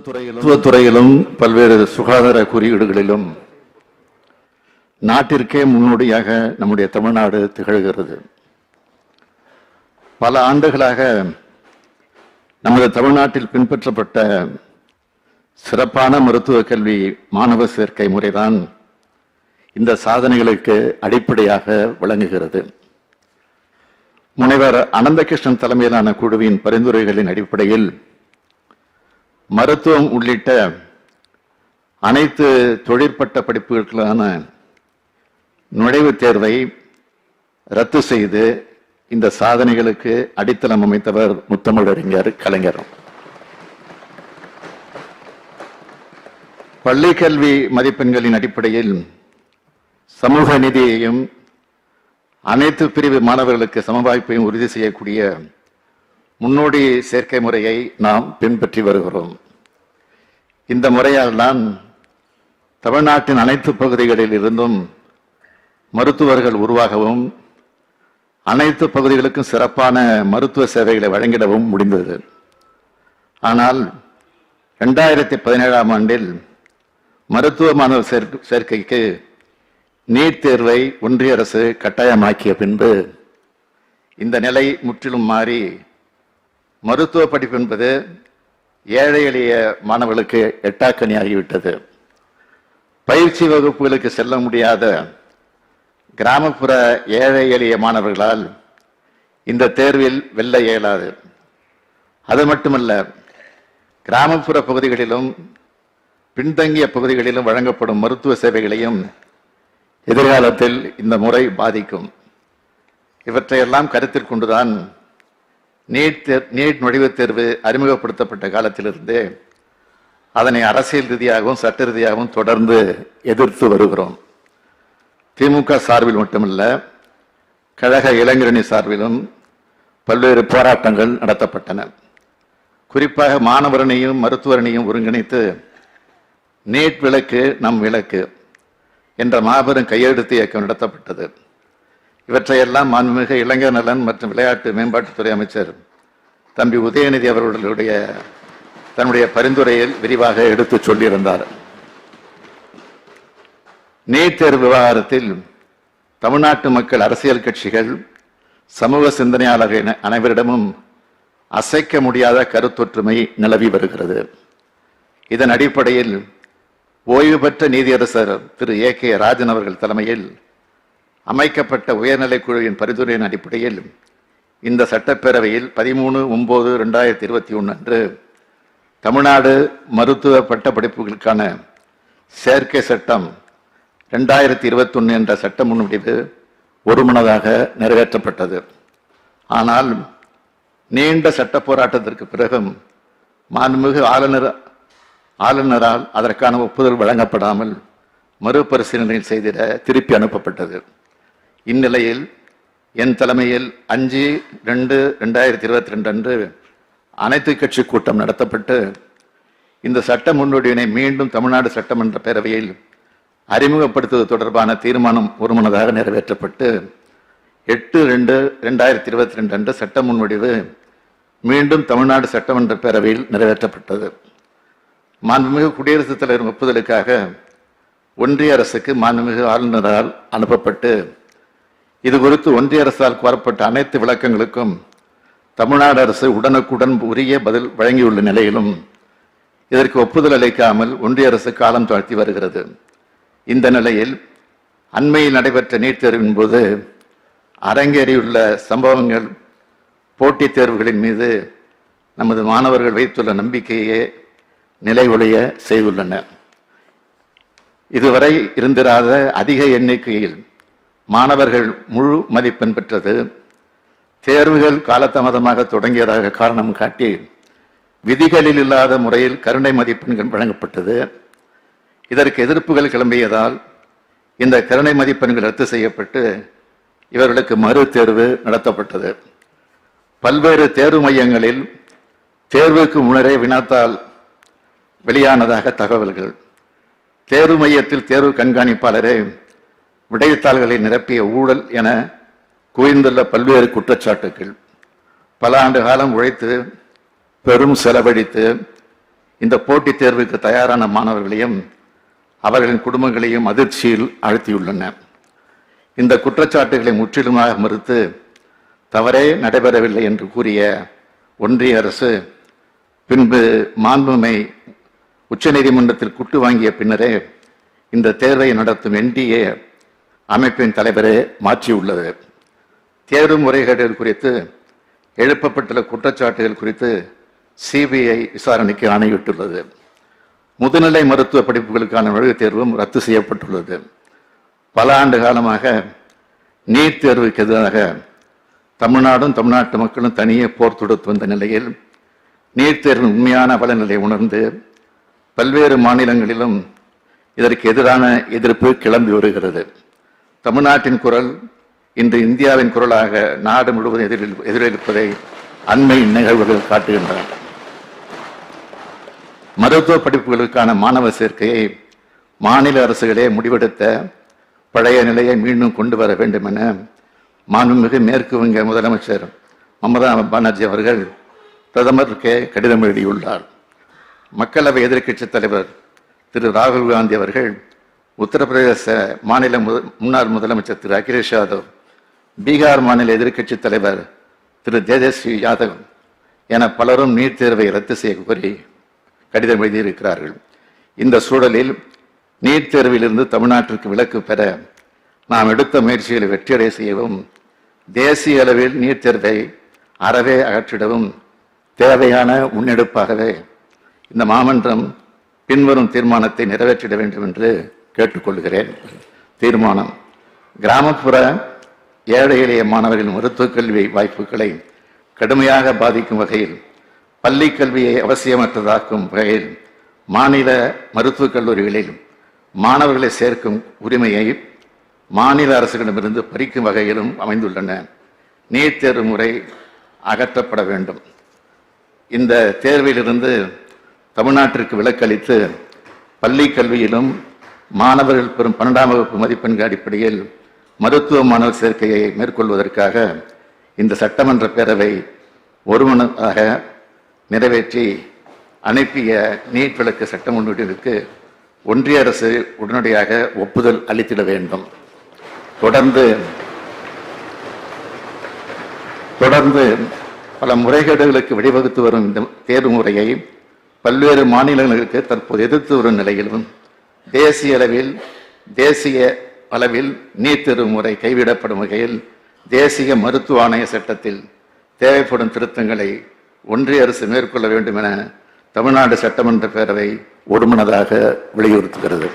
மருத்துவத்துறையிலும் பல்வேறு சுகாதார குறியீடுகளிலும் நாட்டிற்கே முன்னோடியாக நம்முடைய தமிழ்நாடு திகழ்கிறது. பல ஆண்டுகளாக நமது தமிழ்நாட்டில் பின்பற்றப்பட்ட சிறப்பான மருத்துவ கல்வி மாணவ சேர்க்கை முறைதான் இந்த சாதனைகளுக்கு அடிப்படையாக விளங்குகிறது. முனைவர் அனந்தகிருஷ்ணன் தலைமையிலான குழுவின் பரிந்துரைகளின் அடிப்படையில் மருத்துவம் உள்ளிட்ட அனைத்து தொழிற்பட்ட படிப்புகளுக்கான நுழைவுத் தேர்வை ரத்து செய்து இந்த சாதனைகளுக்கு அடித்தளம் அமைத்தவர் முத்தமிழறிஞர் கலைஞர். பள்ளி கல்வி மதிப்பெண்களின் அடிப்படையில் சமூக நீதியையும் அனைத்து பிரிவு மாணவர்களுக்கு சமவாய்ப்பையும் உறுதி செய்யக்கூடிய முன்னோடி சேர்க்கை முறையை நாம் பின்பற்றி வருகிறோம். இந்த முறையால் தான் தமிழ்நாட்டின் அனைத்து பகுதிகளில் இருந்தும் மருத்துவர்கள் உருவாகவும் அனைத்து பகுதிகளுக்கும் சிறப்பான மருத்துவ சேவைகளை வழங்கிடவும் முடிந்தது. ஆனால் 2017ஆம் ஆண்டில் மருத்துவ மாணவர் சேர்க்கைக்கு நீட் தேர்வை ஒன்றிய அரசு கட்டாயமாக்கிய பின்பு இந்த நிலை முற்றிலும் மாறி மருத்துவ படிப்பு என்பது ஏழை எளிய மாணவர்களுக்கு எட்டாக்கனியாகிவிட்டது. பயிற்சி வகுப்புகளுக்கு செல்ல முடியாத கிராமப்புற ஏழை எளிய மாணவர்களால் இந்த தேர்வில் வெல்ல இயலாது. அது மட்டுமல்ல, கிராமப்புற பகுதிகளிலும் பின்தங்கிய பகுதிகளிலும் வழங்கப்படும் மருத்துவ சேவைகளையும் எதிர்காலத்தில் இந்த முறை பாதிக்கும். இவற்றையெல்லாம் கருத்தில் கொண்டுதான் நீட் நுழைவுத் தேர்வு அறிமுகப்படுத்தப்பட்ட காலத்திலிருந்தே அதனை அரசியல் ரீதியாகவும் சட்ட ரீதியாகவும் தொடர்ந்து எதிர்த்து வருகிறோம். திமுக சார்பில் மட்டுமல்ல, கழக இளைஞரணி சார்பிலும் பல்வேறு போராட்டங்கள் நடத்தப்பட்டன. குறிப்பாக மாணவரணியும் மருத்துவரணியும் ஒருங்கிணைத்து நீட் விலக்கு நம் விலக்கு என்ற மாபெரும் கையெழுத்து இயக்கம் நடத்தப்பட்டது. இவற்றையெல்லாம் மாண்புமிகு இளைஞர் நலன் மற்றும் விளையாட்டு மேம்பாட்டுத்துறை அமைச்சர் தம்பி உதயநிதி அவர்களுடைய தன்னுடைய பரிந்துரையில் விரிவாக எடுத்து சொல்லியிருந்தார். நீட் தேர்வு விவகாரத்தில் தமிழ்நாட்டு மக்கள், அரசியல் கட்சிகள், சமூக சிந்தனையாளர்கள் அனைவரிடமும் அசைக்க முடியாத கருத்தொற்றுமை நிலவி வருகிறது. இதன் அடிப்படையில் ஓய்வு பெற்ற நீதியரசர் திரு ஏ கே ராஜன் அவர்கள் தலைமையில் அமைக்கப்பட்ட உயர்நிலை குழுவின் பரிந்துரையின் அடிப்படையில் இந்த சட்டப்பேரவையில் 13/9/2021 அன்று தமிழ்நாடு மருத்துவ பட்ட படிப்புகளுக்கான சேர்க்கை சட்டம் 2021 என்ற சட்ட முன்வடிவு ஒருமனதாக நிறைவேற்றப்பட்டது. ஆனால் நீண்ட சட்ட போராட்டத்திற்கு பிறகும் மாண்புமிகு ஆளுநரால் அதற்கான ஒப்புதல் வழங்கப்படாமல் மறுபரிசீலனை செய்திட திருப்பி அனுப்பப்பட்டது. இந்நிலையில் என் தலைமையில் 5/2/2022 அன்று அனைத்து கட்சி கூட்டம் நடத்தப்பட்டு இந்த சட்ட முன்வடிவினை மீண்டும் தமிழ்நாடு சட்டமன்ற பேரவையில் அறிமுகப்படுத்துவது தொடர்பான தீர்மானம் ஒருமனதாக நிறைவேற்றப்பட்டு 8/2/2022 அன்று சட்ட முன்வடிவு மீண்டும் தமிழ்நாடு சட்டமன்ற பேரவையில் நிறைவேற்றப்பட்டது. மாண்புமிகு குடியரசுத் தலைவர் ஒப்புதலுக்காக ஒன்றிய அரசுக்கு மாண்புமிகு ஆளுநரால் அனுப்பப்பட்டு இது குறித்து ஒன்றிய அரசால் கோரப்பட்ட அனைத்து விளக்கங்களுக்கும் தமிழ்நாடு அரசு உடனுக்குடன் உரிய பதில் வழங்கியுள்ள நிலையிலும் இதற்கு ஒப்புதல் அளிக்காமல் ஒன்றிய அரசு காலம் தாழ்த்தி வருகிறது. இந்த நிலையில் அண்மையில் நடைபெற்ற நீட் தேர்வின் போது அரங்கேறியுள்ள சம்பவங்கள் போட்டித் தேர்வுகளின் மீது நமது மாணவர்கள் வைத்துள்ள நம்பிக்கையே நிலை ஒழிய செய்துள்ளன. இதுவரை இருந்திராத அதிக எண்ணிக்கையில் மாணவர்கள் முழு மதிப்பெண் பெற்றது. தேர்வுகள் காலதாமதமாக தொடங்கியதாக காரணம் காட்டி விதிகளில் இல்லாத முறையில் கருணை மதிப்பெண்கள் வழங்கப்பட்டது. இதற்கு எதிர்ப்புகள் கிளம்பியதால் இந்த கருணை மதிப்பெண்கள் ரத்து செய்யப்பட்டு இவர்களுக்கு மறு தேர்வு நடத்தப்பட்டது. பல்வேறு தேர்வு மையங்களில் தேர்வுக்கு முன்னரே வினாத்தாள் வெளியானதாக தகவல்கள். தேர்வு மையத்தில் தேர்வு கண்காணிப்பாளரே விடைத்தாள்களை நிரப்பிய ஊழல் என குவிந்துள்ள பல்வேறு குற்றச்சாட்டுகள். பல ஆண்டு காலம் உழைத்து பெரும் செலவழித்து இந்த போட்டித் தேர்வுக்கு தயாரான மாணவர்களையும் அவர்களின் குடும்பங்களையும் அதிர்ச்சியில் ஆழ்த்தியுள்ளன. இந்த குற்றச்சாட்டுகளை முற்றிலுமாக மறுத்து தவறே நடைபெறவில்லை என்று கூறிய ஒன்றிய அரசு பின்பு மாண்புமை உச்சநீதிமன்றத்தில் குட்டு வாங்கிய பின்னரே இந்த தேர்வை நடத்தும் NTA அமைப்பின் தலைவரே மாற்றியுள்ளது. தேர்வு முறைகேடுகள் குறித்து எழுப்பப்பட்டுள்ள குற்றச்சாட்டுகள் குறித்து CBI விசாரணைக்கு ஆணையிட்டுள்ளது. முதுநிலை மருத்துவ படிப்புகளுக்கான நுழைவுத் தேர்வும் ரத்து செய்யப்பட்டுள்ளது. பல ஆண்டு காலமாக நீட் தேர்வுக்கு எதிராக தமிழ்நாடும் தமிழ்நாட்டு மக்களும் தனியே போர் தொடுத்து வந்த நிலையில் நீட் தேர்வின் உண்மையான பலநிலை உணர்ந்து பல்வேறு மாநிலங்களிலும் இதற்கு எதிரான எதிர்ப்பு கிளம்பி வருகிறது. தமிழ்நாட்டின் குரல் இன்று இந்தியாவின் குரலாக நாடு முழுவதும் எதிரொலிப்பதை அண்மை நிகழ்வுகள் காட்டுகின்றன. மருத்துவ படிப்புகளுக்கான மாணவர் சேர்க்கையை மாநில அரசுகளே முடிவெடுத்த பழைய நிலையை மீண்டும் கொண்டு வர வேண்டும் என மாண்புமிகு மேற்கு வங்க முதலமைச்சர் மமதா பானர்ஜி அவர்கள் பிரதமருக்கு கடிதம் எழுதியுள்ளார். மக்களவை எதிர்க்கட்சித் தலைவர் திரு ராகுல் காந்தி அவர்கள், உத்தரப்பிரதேச மாநில முன்னாள் முதலமைச்சர் திரு அகிலேஷ் யாதவ், பீகார் மாநில எதிர்க்கட்சித் தலைவர் திரு தேஜஸ்வி யாதவ் என பலரும் நீட் தேர்வை ரத்து செய்ய கோரி கடிதம் எழுதியிருக்கிறார்கள். இந்த சூழலில் நீட் தேர்விலிருந்து தமிழ்நாட்டிற்கு விலக்கு பெற நாம் எடுத்த முயற்சிகளை வெற்றியடை செய்யவும், தேசிய அளவில் நீட் தேர்வை அறவே அகற்றிடவும் தேவையான முன்னெடுப்பாகவே இந்த மாமன்றம் பின்வரும் தீர்மானத்தை நிறைவேற்றிட வேண்டும் என்று கேட்டுக்கொள்கிறேன். தீர்மானம்: கிராமப்புற ஏழை எளிய மாணவர்களின் மருத்துவக் கல்வி வாய்ப்புகளை கடுமையாக பாதிக்கும் வகையில் பள்ளி கல்வியை அவசியமற்றதாக்கும் வகையில் மாநில மருத்துவக் கல்லூரிகளில் மாணவர்களை சேர்க்கும் உரிமையை மாநில அரசுகளிடமிருந்து பறிக்கும் வகையிலும் அமைந்துள்ளன. நீட் தேர்வு முறை அகற்றப்பட வேண்டும். இந்த தேர்விலிருந்து தமிழ்நாட்டிற்கு விலக்களித்து பள்ளி கல்வியிலும் மாணவர்கள் பெறும் 12ஆம் வகுப்பு மதிப்பெண்கள் அடிப்படையில் மருத்துவ மாணவர் சேர்க்கையை மேற்கொள்வதற்காக இந்த சட்டமன்ற பேரவை ஒருமனதாக நிறைவேற்றி அனுப்பிய நீட் விலக்கு சட்ட முன்வடிவுக்கு ஒன்றிய அரசு உடனடியாக ஒப்புதல் அளித்திட வேண்டும். தொடர்ந்து பல முறைகேடுகளுக்கு வழிவகுத்து வரும் இந்த தேர்வு முறையை பல்வேறு மாநிலங்களுக்கு தற்போது எதிர்த்து வரும் நிலையிலும் தேசிய அளவில் நீட் தேர்வு முறை கைவிடப்படும் வகையில் தேசிய மருத்துவ ஆணைய சட்டத்தில் தேவைப்படும் திருத்தங்களை ஒன்றிய அரசு மேற்கொள்ள வேண்டும் என தமிழ்நாடு சட்டமன்ற பேரவை ஒருமனதாக வலியுறுத்துகிறது.